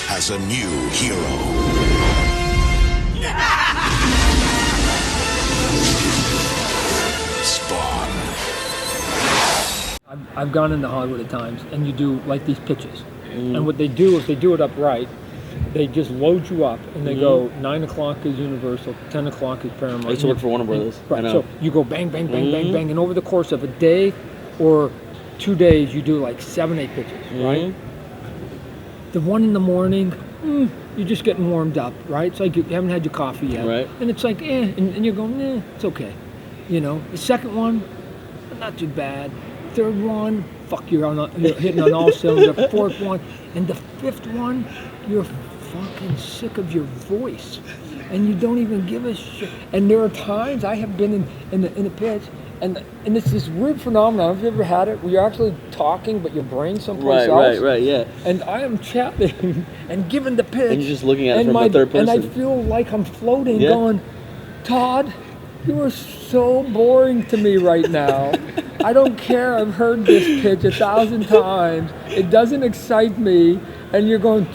has a new hero. Spawn. I've gone into Hollywood at times, and you do like these pitches. And what they do, if they do it upright, they just load you up, and they go 9 o'clock is Universal, 10 o'clock is Paramount. I used to work for Warner Brothers. Right, so you go bang, bang, bang, bang, bang, and over the course of a day or 2 days, you do like 7, 8 pitches, right? The one in the morning, you're just getting warmed up, right? It's like you haven't had your coffee yet. Right. And it's like, and you're going, it's okay. You know, the second one, not too bad. Third one, you're hitting on all cylinders. Fourth one, and the fifth one, you're fucking sick of your voice, and you don't even give a shit. And there are times I have been in a pitch, and it's this weird phenomenon. Have you ever had it where you're actually talking, but your brain's someplace else? Right, yeah. And I am chatting and giving the pitch, and you're just looking at it from the third person. And I feel like I'm floating, going, Todd, you are so boring to me right now. I don't care. I've heard this pitch 1,000 times. It doesn't excite me. And you're going,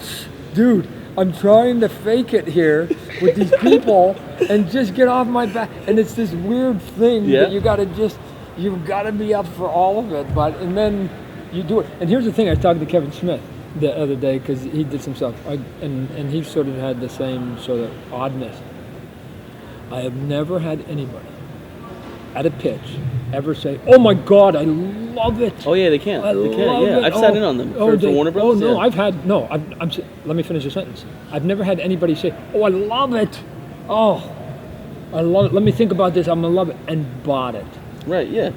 dude, I'm trying to fake it here with these people and just get off my back. And it's this weird thing that you've got to be up for all of it. And then you do it. And here's the thing. I was talking to Kevin Smith the other day because he did some stuff. And he sort of had the same sort of oddness. I have never had anybody at a pitch ever say, "Oh my God, I love it." Oh yeah, they can. I've sat in on them for Warner Brothers. Oh no, let me finish the sentence. I've never had anybody say, "Oh, I love it." Oh, I love it. Let me think about this. I'm gonna love it, and bought it. Right? Yeah.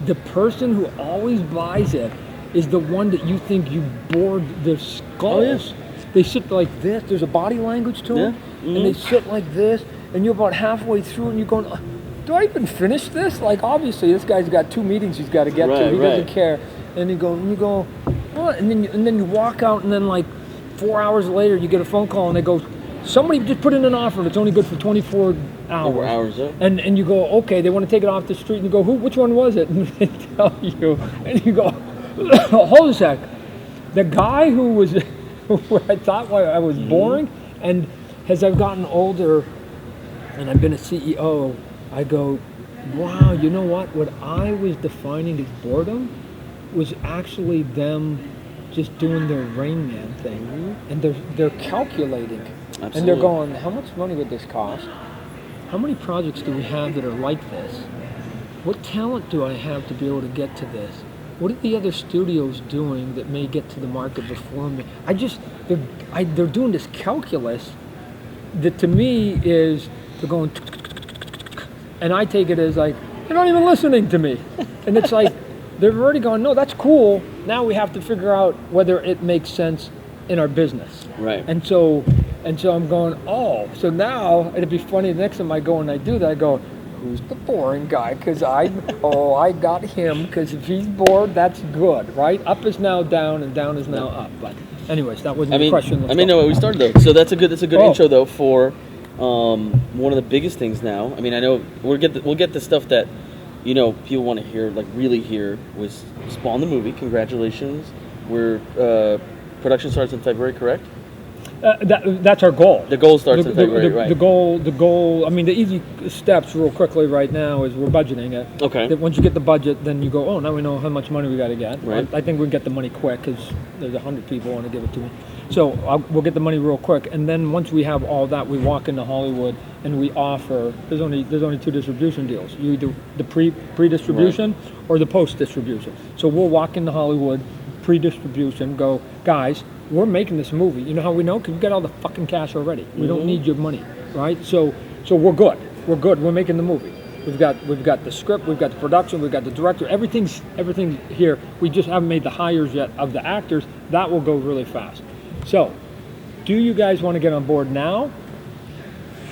The person who always buys it is the one that you think you bored their skulls. Oh, yeah. They sit like this. There's a body language to them, and they sit like this, and you're about halfway through, and you're going, do I even finish this? Like, obviously, this guy's got 2 meetings he's got to get to. He doesn't care. And you go, what? And then you walk out, and then like 4 hours later, you get a phone call, and they go, somebody just put in an offer that's only good for 24 hours. And you go, okay, they want to take it off the street, and you go, which one was it? And they tell you, and you go, hold a sec. The guy who I thought I was boring, and as I've gotten older, and I've been a CEO, I go, wow, you know what? What I was defining as boredom was actually them just doing their Rain Man thing. And they're calculating. Absolutely. And they're going, how much money would this cost? How many projects do we have that are like this? What talent do I have to be able to get to this? What are the other studios doing that may get to the market before me? They're doing this calculus that to me is, they're going, and I take it as like, they're not even listening to me. And it's like, they've already gone, no, that's cool. Now we have to figure out whether it makes sense in our business. Right. And so I'm going, so now it'd be funny the next time I go and I do that, I go, who's the boring guy? Because I got him, because if he's bored, that's good, right? Up is now down, and down is now up. But anyways, that wasn't the question. No, we started though. So that's a good intro though for one of the biggest things now. I mean, I know we'll get the stuff that, you know, people want to hear, like really hear, was Spawn the movie. Congratulations. Production starts in February, correct? That's our goal. The goal starts in February, right? The goal. I mean, the easy steps, real quickly, right now, is we're budgeting it. Okay. That once you get the budget, then you go, now we know how much money we got to get. Right. I think we can get the money quick because there's 100 people want to give it to me. So we'll get the money real quick, and then once we have all that, we walk into Hollywood and we offer. There's only 2 distribution deals. You do the pre-distribution or the post-distribution. So we'll walk into Hollywood, pre-distribution, go, guys, we're making this movie. You know how we know? Because we got all the fucking cash already. We don't need your money, right? So we're good. We're good. We're making the movie. We've got the script. We've got the production. We've got the director. Everything's here. We just haven't made the hires yet of the actors. That will go really fast. So, do you guys want to get on board now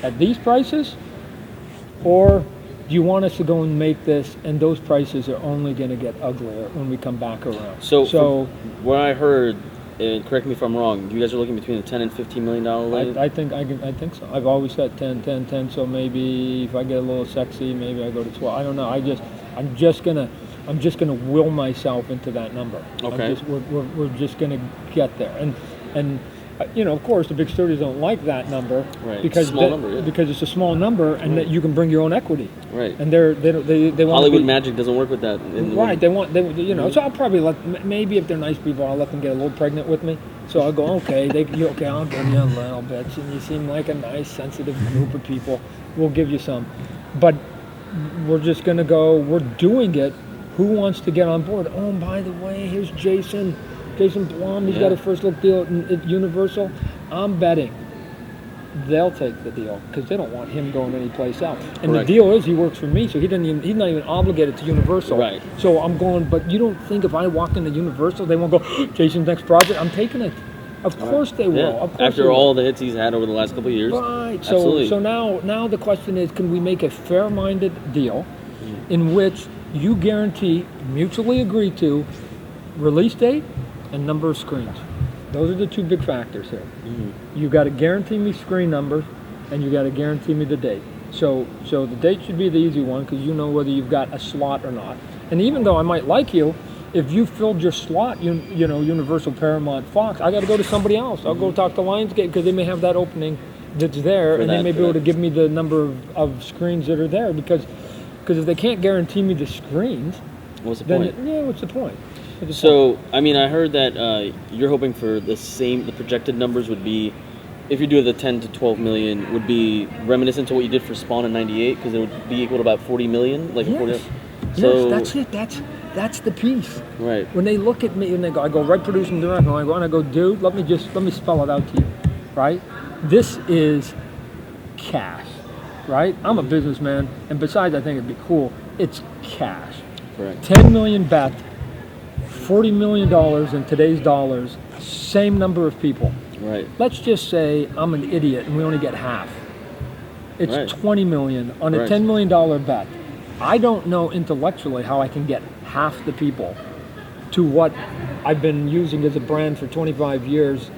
at these prices, or do you want us to go and make this, and those prices are only going to get uglier when we come back around? So what I heard, and correct me if I'm wrong, you guys are looking between the $10 and $15 million range? I think so. I've always said 10. So maybe if I get a little sexy, maybe I go to 12. I don't know. I'm just gonna will myself into that number. Okay. We're just gonna get there. And of course, the big studios don't like that number, Right. because Small number, yeah. because it's a small number, and that you can bring your own equity. Right. And they want Hollywood magic doesn't work with that. Right. So I'll probably maybe if they're nice people, I'll let them get a little pregnant with me. So I'll go, okay, okay, I'll give you a little bit. And you seem like a nice, sensitive group of people. We'll give you some. But we're just going to go, we're doing it. Who wants to get on board? Oh, and by the way, here's Jason Blum. He's got a first look deal at Universal. I'm betting they'll take the deal because they don't want him going anyplace else. And Correct. the deal is he works for me, so he's not even obligated to Universal. Right. So I'm going, but you don't think if I walk into Universal, they won't go, Jason's next project, I'm taking it. Of course they will. Yeah. Of course After they will. all the hits he's had over the last couple of years. Right. Absolutely. So now the question is, can we make a fair-minded deal in which you guarantee, mutually agree to, release date and number of screens? Those are the two big factors here. Mm-hmm. You got to guarantee me screen numbers, and you got to guarantee me the date. So the date should be the easy one because you know whether you've got a slot or not. And even though I might like you, if you filled your slot, Universal, Paramount, Fox, I got to go to somebody else. I'll go talk to Lionsgate because they may have that opening that's there, and they may be able to give me the number of screens that are there because if they can't guarantee me the screens, what's the point? What's the point? So, I mean, I heard that you're hoping for the projected numbers would be, if you do the 10 to 12 million, would be reminiscent to what you did for Spawn in '98, because it would be equal to about 40 million? Like yes. So, Yes, that's it. That's the piece. Right. When they look at me and they go, I go, right, produce and direct, and I go, dude, let me spell it out to you, right? This is cash, right? I'm a businessman, and besides, I think it'd be cool. It's cash. Correct. 10 million bet. $40 million in today's dollars, same number of people. Right. Let's just say I'm an idiot and we only get half. It's right. 20 million on a $10 million bet. I don't know intellectually how I can get half the people to what I've been using as a brand for 25 years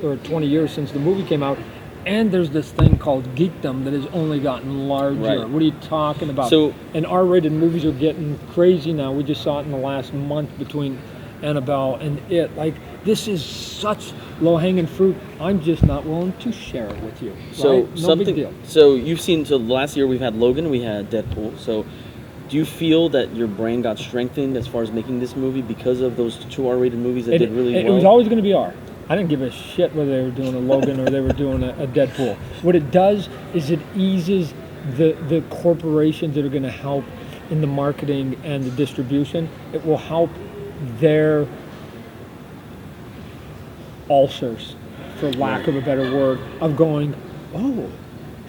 or 20 years since the movie came out. And there's this thing called geekdom that has only gotten larger. Right. What are you talking about? So, and R-rated movies are getting crazy now. We just saw it in the last month between Annabelle and It. Like, this is such low-hanging fruit. I'm just not willing to share it with you. So right? No big deal. So you've seen. So last year we've had Logan, we had Deadpool. So do you feel that your brand got strengthened as far as making this movie because of those two R-rated movies that did really well? It was always going to be R. I didn't give a shit whether they were doing a Logan or they were doing a Deadpool. What it does is it eases the corporations that are going to help in the marketing and the distribution. It will help their ulcers, for lack of a better word, of going, oh,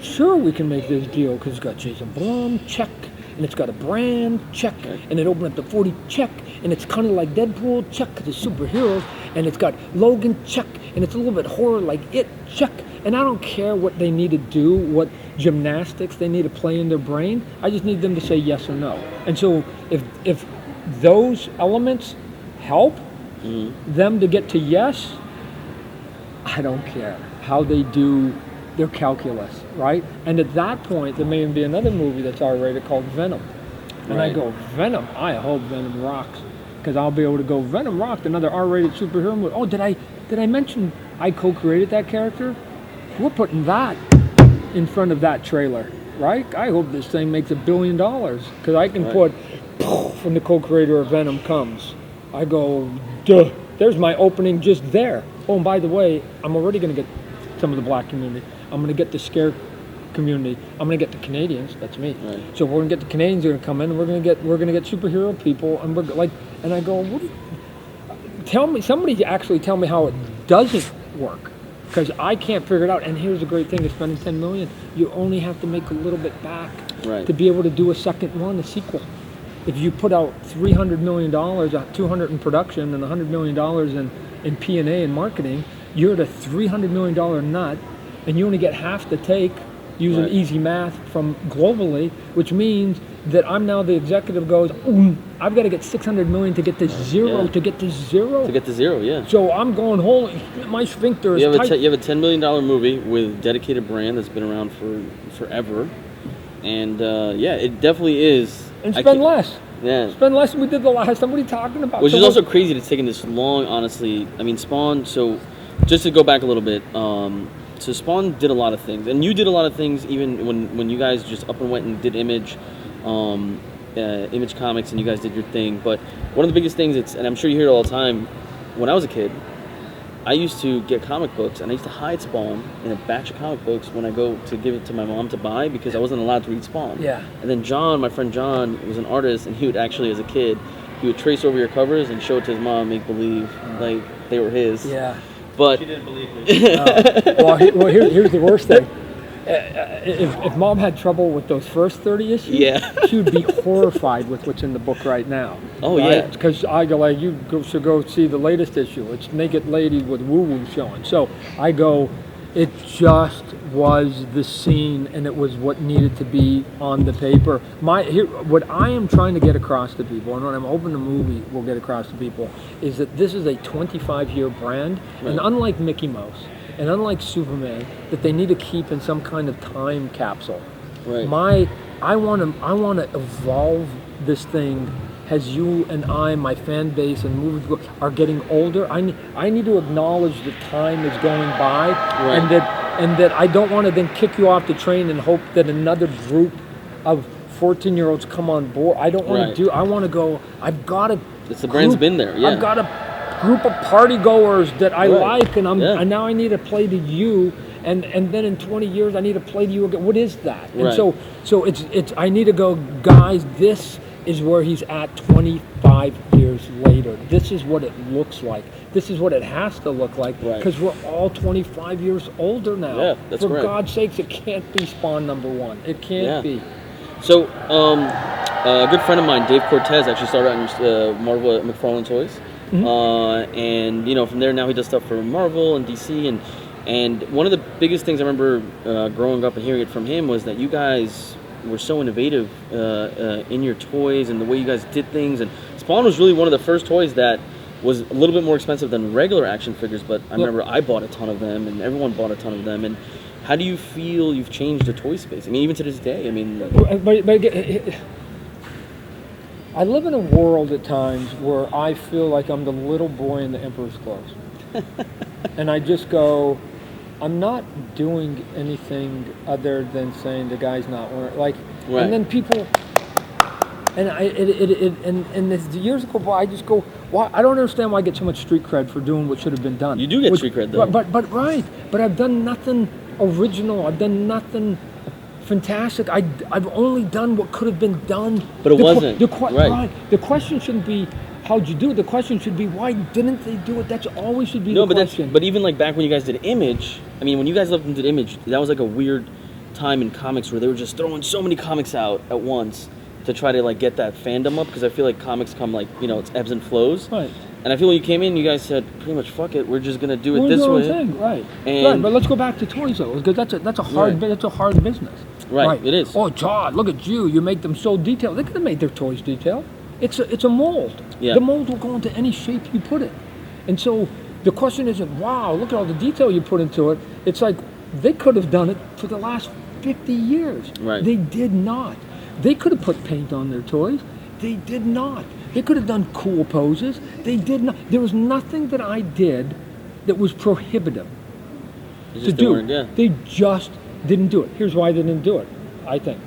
sure we can make this deal because it's got Jason Blum, check, and it's got a brand, check, and it opened up to 40, check, and it's kind of like Deadpool, check, because it's superheroes, and it's got Logan, check, and it's a little bit horror like It, check, and I don't care what they need to do, what gymnastics they need to play in their brain, I just need them to say yes or no. And so if those elements help them to get to yes, I don't care how they do their calculus, right? And at that point, there may even be another movie that's R-rated called Venom. And I go, Venom? I hope Venom rocks. Because I'll be able to go, Venom rocked, another R-rated superhero movie. Oh, did I mention I co-created that character? We're putting that in front of that trailer, right? I hope this thing makes $1 billion. Because I can put, when the co-creator of Venom comes, I go, duh, there's my opening just there. Oh, and by the way, I'm already going to get some of the black community. I'm going to get the scare community. I'm going to get the Canadians. That's me. Right. So we're going to get the Canadians. Are going to come in, and we're going to get superhero people. And we're like, and I go, tell me. Somebody actually tell me how it doesn't work, because I can't figure it out. And here's the great thing: of spending $10 million, you only have to make a little bit back to be able to do a second one, a sequel. If you put out $300 million, $200 in production, and $100 million in P&A and marketing, you're at a $300 million nut, and you only get half the take using easy math from globally, which means that I'm now the executive goes, I've got to get $600 million to get to zero, to get to zero. To get to zero, yeah. So I'm going, holy, my sphincter is tight. You have a $10 million movie with dedicated brand that's been around for forever. And it definitely is. And spend less. Yeah. Spend less than we did the last time. What are you talking about? Which is also crazy to taking this long, honestly. I mean, Spawn, so just to go back a little bit, so Spawn did a lot of things, and you did a lot of things even when you guys just up and went and did Image Comics, and you guys did your thing. But one of the biggest things, and I'm sure you hear it all the time, when I was a kid, I used to get comic books, and I used to hide Spawn in a batch of comic books when I go to give it to my mom to buy, because I wasn't allowed to read Spawn. Yeah. And then John, my friend John, was an artist, and he would actually, as a kid, he would trace over your covers and show it to his mom, make believe like they were his. Yeah. But She didn't believe me. Here's the worst thing. If Mom had trouble with those first 30 issues, Yeah. she would be horrified with what's in the book right now. Oh, right? yeah. Because I go like, should go see the latest issue. It's Naked Lady with Woo Woo showing. So I go, it just was the scene, and it was what needed to be on the paper. What I am trying to get across to people, and what I'm hoping the movie will get across to people, is that this is a 25-year brand, Right. and unlike Mickey Mouse, and unlike Superman, that they need to keep in some kind of time capsule. Right. I want to evolve this thing as you and I, my fan base and movies are getting older. I need to acknowledge that time is going by, Right. and that I don't want to then kick you off the train and hope that another group of 14-year-olds come on board. I don't want Right. to do. I want to go. I've got to. The brand's been there, yeah. I've got a group of party goers that I Right. like, and Yeah. and now I need to play to you, and then in 20 years I need to play to you again. What is that? And Right. so it's I need to go, guys. This is where he's at 25 years later. This is what it looks like. This is what it has to look like, Right. because we're all 25 years older now. Yeah, that's For correct. God's sakes, it can't be Spawn #1. It can't Yeah. be. So, a good friend of mine, Dave Cortez, actually started out in Marvel at McFarlane Toys. And, you know, from there now he does stuff for Marvel and DC. And one of the biggest things I remember growing up and hearing it from him was that you guys were so innovative in your toys and the way you guys did things. And Spawn was really one of the first toys that was a little bit more expensive than regular action figures, but I remember I bought a ton of them, and everyone bought a ton of them. And how do you feel you've changed the toy space? I mean, even to this day, I mean... But again, I live in a world at times where I feel like I'm the little boy in the Emperor's clothes. And I just go, I'm not doing anything other than saying the guy's not wearing, like, Right. and then people, and as the years go by, I just go, why? I don't understand why I get so much street cred for doing what should have been done. You do get street cred, though. But I've done nothing original. I've done nothing fantastic. I've only done what could have been done. But it wasn't. Right. The question shouldn't be how'd you do it. The question should be why didn't they do it. That's always should be the question. But even like back when you guys did Image, I mean, when you guys left and did Image, that was like a weird time in comics where they were just throwing so many comics out at once to try to like get that fandom up, because I feel like comics come like, you know, it's ebbs and flows. Right. And I feel when you came in, you guys said pretty much fuck it, we're just gonna do it We're this doing way. our thing, right? And Right, but let's go back to toys though, because that's a hard Right. that's a hard business. Right, it is. Oh, Todd, look at you! You make them so detailed. They could have made their toys detailed. It's a mold. Yeah. The mold will go into any shape you put it. And so the question isn't, wow, look at all the detail you put into it. It's like they could have done it for the last 50 years. Right. They did not. They could have put paint on their toys. They did not. They could have done cool poses. They did not. There was nothing that I did that was prohibitive It's to just do. weren't, yeah. They just didn't do it. Here's why they didn't do it, I think.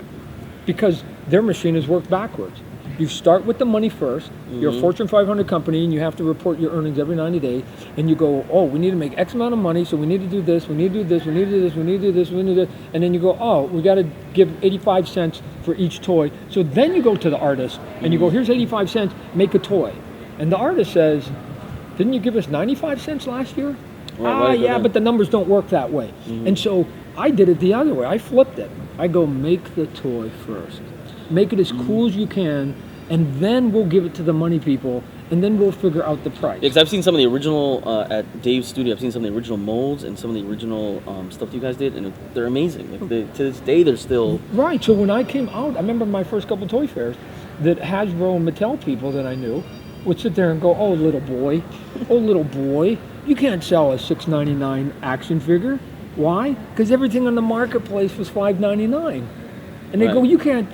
Because their machine has worked backwards. You start with the money first. You're a Fortune 500 company, and you have to report your earnings every 90 days. And you go, oh, we need to make X amount of money, so we need to do this, we need to do this, we need to do this, we need to do this, we need to do this. And then you go, oh, we got to give 85 cents for each toy. So then you go to the artist, and you go, here's 85 cents, make a toy. And the artist says, didn't you give us 95 cents last year? Right, Yeah, but the numbers don't work that way. And so I did it the other way. I flipped it. I go, make the toy first. Make it as cool as you can, and then we'll give it to the money people, and then we'll figure out the price. Because I've seen some of the original at Dave's studio. I've seen some of the original molds and some of the original stuff you guys did, and they're amazing. Like to this day, they're still Right. So when I came out, I remember my first couple toy fairs that Hasbro and Mattel people that I knew would sit there and go, "Oh, little boy, you can't sell a $6.99 action figure. Why? Because everything on the marketplace was $5.99." And they Right. go, you can't,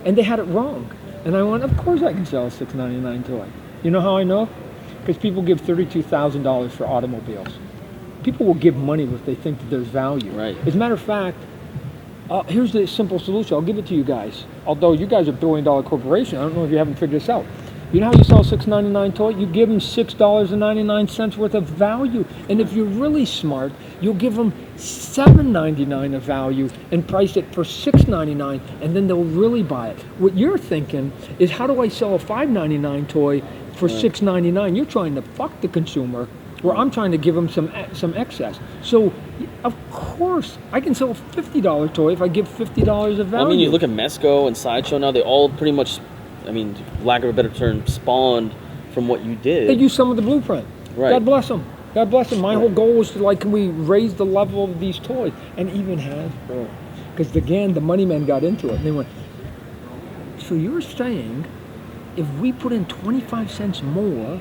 and they had it wrong. And I went, of course I can sell a $6.99 toy. You know how I know? Because people give $32,000 for automobiles. people will give money if they think that there's value. Right. As a matter of fact, here's the simple solution. I'll give it to you guys. Although you guys are a billion-dollar corporation, I don't know if you haven't figured this out. You know how you sell $6.99 toy? You give them $6.99 worth of value. And if you're really smart, you'll give them $7.99 of value and price it for $6.99, and then they'll really buy it. What you're thinking is, how do I sell a $5.99 toy for $6.99? You're trying to fuck the consumer, where I'm trying to give them some excess. So, of course, I can sell a $50 toy if I give $50 of value. I mean, you look at Mesco and Sideshow now; they all pretty much, I mean, lack of a better term, spawned from what you did. They use some of the blueprint. Right. God bless them. God bless them. My whole goal was to, like, can we raise the level of these toys? And even Hasbro. Because, again, the money men got into it. And they went, so you're saying if we put in 25 cents more,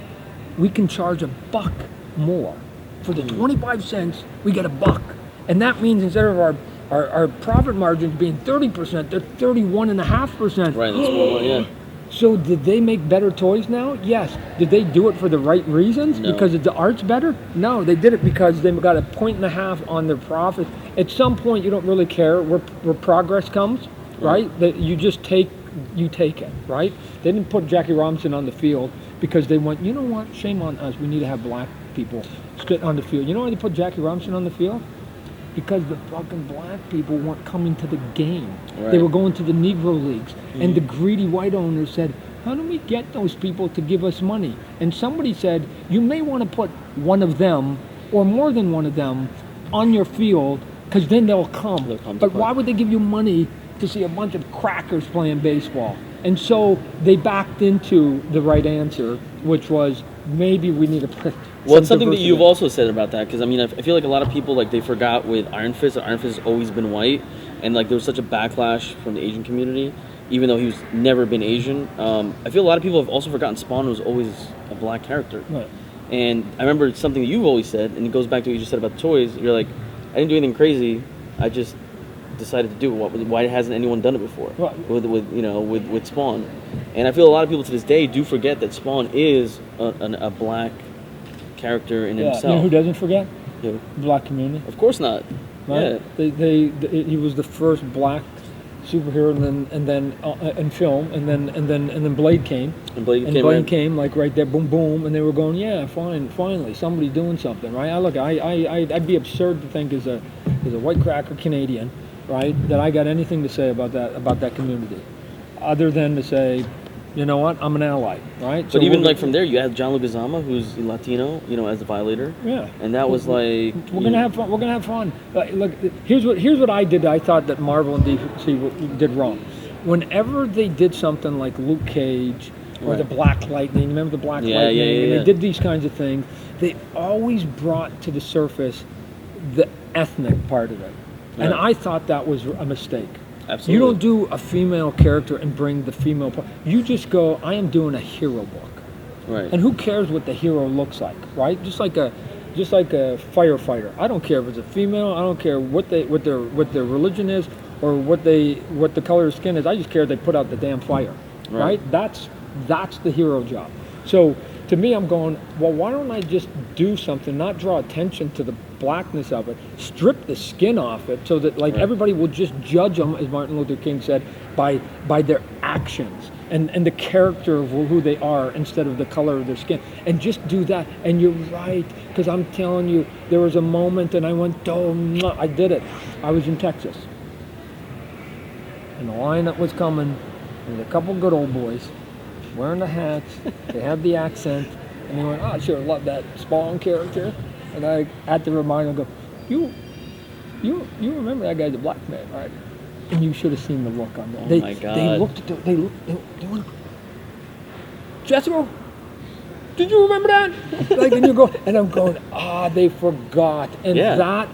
we can charge $1 more. For the 25 cents, we get $1. And that means instead of our profit margins being 30%, they're 31.5%. Right, that's more, yeah. So did they make better toys now? Yes. Did they do it for the right reasons? No. Because the art's better? No, they did it because they got 1.5 points on their profit. At some point, you don't really care where progress comes, right? That you just take it, right? They didn't put Jackie Robinson on the field because they went, you know what? Shame on us. We need to have black people sit on the field. You know why they put Jackie Robinson on the field? Because the fucking black people weren't coming to the game. Right. They were going to the Negro Leagues. And the greedy white owners said, how do we get those people to give us money? And somebody said, you may want to put one of them, or more than one of them, on your field, because then they'll come. But why would they give you money to see a bunch of crackers playing baseball? And so they backed into the right answer, which was, maybe we need to put well, it's something that you've also said about that, because I mean, I feel like a lot of people, like, they forgot with Iron Fist that Iron Fist has always been white, and like there was such a backlash from the Asian community, even though he's never been Asian. I feel a lot of people have also forgotten Spawn was always a black character. Right. And I remember something that you've always said, and it goes back to what you just said about the toys. You're like, I didn't do anything crazy. I just decided to do it. Why hasn't anyone done it before? Right. With Spawn? And I feel a lot of people to this day do forget that Spawn is a black character in himself. You know who doesn't forget? Who? The black community. Of course not. Right? Yeah. He was the first black superhero, and then in film, and then Blade came. And Blade came like right there, boom, boom, and they were going, yeah, fine, finally, somebody's doing something, right? I'd be absurd to think as a white cracker Canadian, right, that I got anything to say about that community, other than to say, you know what, I'm an ally, right? But so even like from there, you have John Leguizamo, who's Latino, as the Violator. Yeah. And that was like we're gonna have fun. We're gonna have fun. Look, here's what I did. I thought that Marvel and DC did wrong. Whenever they did something like Luke Cage or the Black Lightning, remember the Black Lightning? Yeah. And they did these kinds of things. They always brought to the surface the ethnic part of it, and I thought that was a mistake. Absolutely. You don't do a female character and bring the female part. You just go, I am doing a hero book. Right. And who cares what the hero looks like, right? Just like a firefighter. I don't care if it's a female. I don't care what their religion is or what the color of skin is. I just care they put out the damn fire, right? That's the hero job. So to me, I'm going, well, why don't I just do something, not draw attention to the blackness of it, strip the skin off it, so that everybody will just judge them, as Martin Luther King said, by their actions and the character of who they are instead of the color of their skin, and just do that. And you're right, because I'm telling you, there was a moment, and I went, oh, I did it. I was in Texas, and the line that was coming, there was a couple good old boys wearing the hats, they had the accent, and they went, oh, I sure love that Spawn character. And I had to remind them, go, you remember that guy's a black man, right? And you should have seen the look on them. Oh my God. They looked at they went, Jessica, did you remember that? And you go, and I'm going, they forgot. And that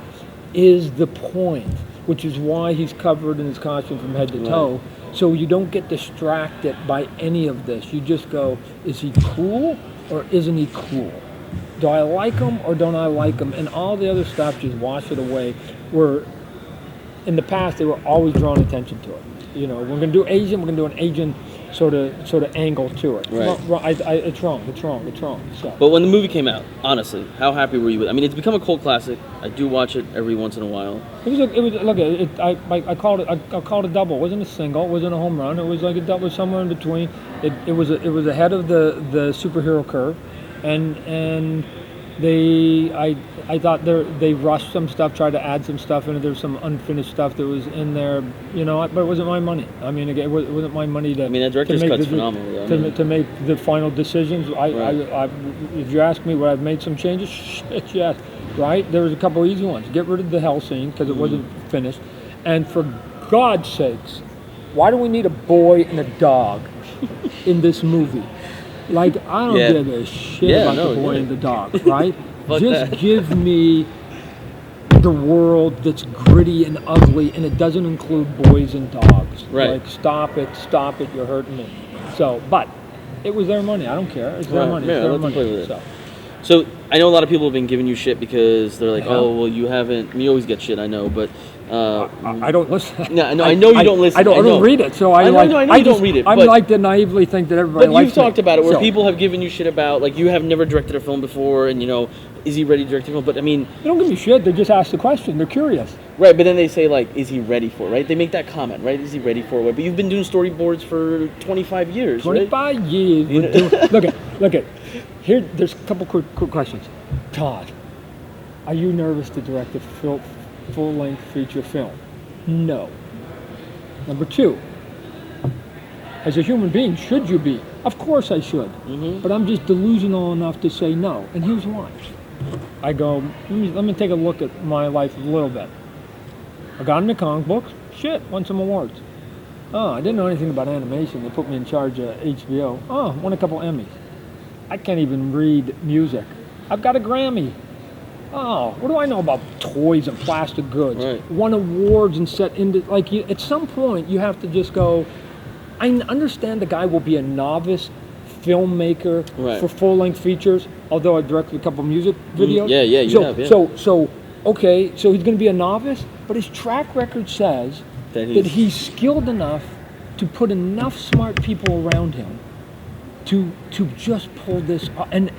is the point, which is why he's covered in his costume from head to toe. So you don't get distracted by any of this. You just go, is he cool or isn't he cool? Do I like him or don't I like him? And all the other stuff, just wash it away. Where in the past, they were always drawing attention to it. We're going to do Asian, we're going to do an Asian sort of angle to it. Right. It's wrong. So. But when the movie came out, honestly, how happy were you with it? I mean, it's become a cult classic. I do watch it every once in a while. I called it a double. It wasn't a single. It wasn't a home run. It was like a double, somewhere in between. It was ahead of the superhero curve, and I thought they rushed some stuff, tried to add some stuff in it. There's some unfinished stuff that was in there, but it wasn't my money. I mean, it wasn't my money to. I mean, that director's cut's phenomenal. To make the final decisions. If you ask me, would I've made some changes? Shit, yes. Right? There was a couple easy ones. Get rid of the hell scene because it wasn't finished, and for God's sakes, why do we need a boy and a dog in this movie? Like, I don't give a shit about the boy and the dog, right? Just give me the world that's gritty and ugly, and it doesn't include boys and dogs. Right. Like, stop it, you're hurting me. So, but it was their money. I don't care. It's their money. Yeah, it's their let them play with money. it. So I know a lot of people have been giving you shit because they're like, oh, well, you haven't. You always get shit, I know, but. I don't listen. No, I know you don't listen. I don't read it, so I know you don't read it. I like to naively think that everybody likes it. But you've talked about it where people have given you shit about, like, you have never directed a film before, and, is he ready to direct a film? But, I mean... They don't give me shit. They just ask the question. They're curious. Right, but then they say, like, is he ready for it, right? They make that comment, right? Is he ready for it? But you've been doing storyboards for 25 years, 25 years. Look at. Here, there's a couple quick questions. Todd, are you nervous to direct a full-length feature film? No. Number two, as a human being, should you be? Of course I should. Mm-hmm. But I'm just delusional enough to say no. And here's why. I go, let me take a look at my life a little bit. I got into comic books. Shit, won some awards. Oh, I didn't know anything about animation. They put me in charge of HBO. Oh, won a couple Emmys. I can't even read music. I've got a Grammy. Oh, what do I know about toys and plastic goods? Right. Won awards and set into, like, at some point you have to just go, I understand the guy will be a novice filmmaker for full-length features, although I directed a couple music videos. Okay, so he's going to be a novice, but his track record says that he's skilled enough to put enough smart people around him to just pull this off. And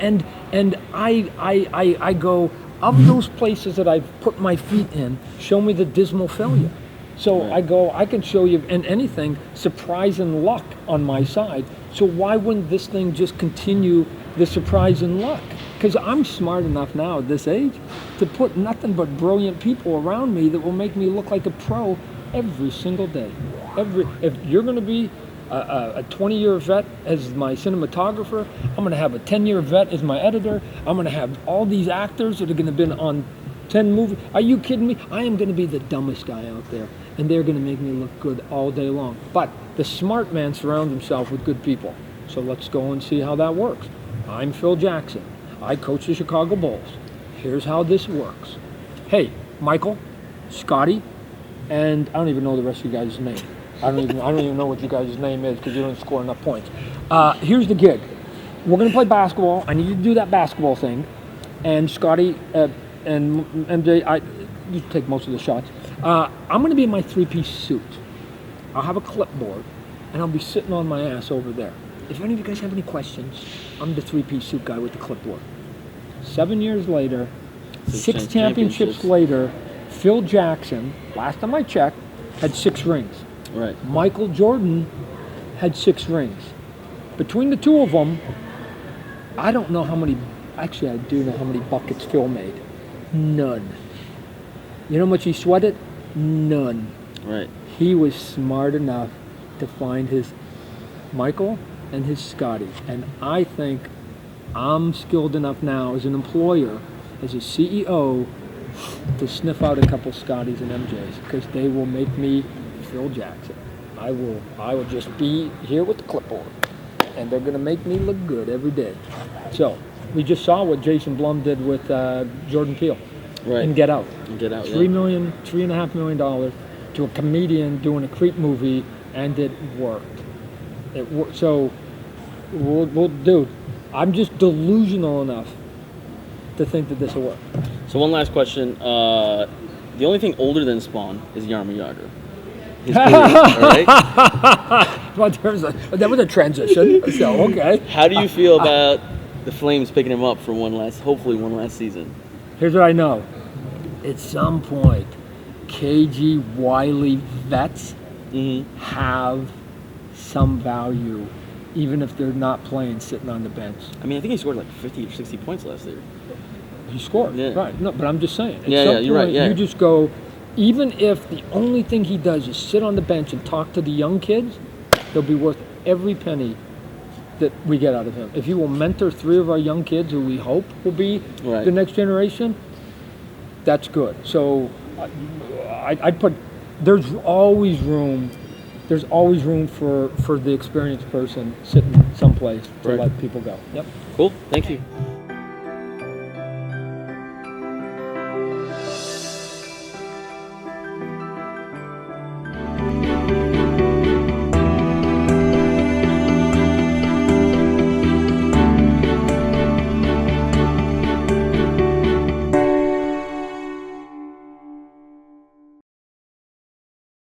I go, of those places that I've put my feet in, show me the dismal failure. So I go, I can show you in anything surprise and luck on my side. So why wouldn't this thing just continue the surprise and luck? Because I'm smart enough now at this age to put nothing but brilliant people around me that will make me look like a pro every single day. If you're going to be a 20-year vet as my cinematographer, I'm going to have a 10-year vet as my editor. I'm going to have all these actors that are going to be on 10 movies. Are you kidding me? I am going to be the dumbest guy out there, and they're going to make me look good all day long. But the smart man surrounds himself with good people. So let's go and see how that works. I'm Phil Jackson. I coach the Chicago Bulls. Here's how this works. Hey, Michael, Scotty, and I don't even know the rest of you guys' names. I don't even know what you guys' name is because you don't score enough points. Here's the gig. We're going to play basketball. I need you to do that basketball thing. And Scotty and MJ, you take most of the shots. I'm going to be in my three-piece suit. I'll have a clipboard, and I'll be sitting on my ass over there. If any of you guys have any questions, I'm the three-piece suit guy with the clipboard. 7 years later, 6 championships later, Phil Jackson, last time I checked, had 6 rings. Right. Michael Jordan had 6 rings. Between the two of them, I don't know how many, actually I do know how many buckets Phil made. None. You know how much he sweated? None. Right. He was smart enough to find his Michael and his Scotty. And I think I'm skilled enough now as an employer, as a CEO, to sniff out a couple Scotties and MJs because they will make me Phil Jackson. I will just be here with the clipboard, and they're going to make me look good every day. So we just saw what Jason Blum did with Jordan Peele in Get Out. $3.5 million to a comedian doing a creep movie, and it worked. So, dude, I'm just delusional enough to think that this will work. So one last question. The only thing older than Spawn is Yarmir Yager. his career. All right. Well, that was a transition. So okay. How do you feel about the Flames picking him up for hopefully one last season? Here's what I know. At some point, KG Wiley vets have some value, even if they're not playing, sitting on the bench. I mean, I think he scored like 50 or 60 points last year. He scored, yeah. right? No, but I'm just saying. At Yeah, you're right. Yeah. You just go. Even if the only thing he does is sit on the bench and talk to the young kids, they'll be worth every penny that we get out of him. If he will mentor 3 of our young kids, who we hope will be the next generation, that's good. So I'd put. There's always room for the experienced person sitting someplace to let people go. Yep. Cool. Thank you.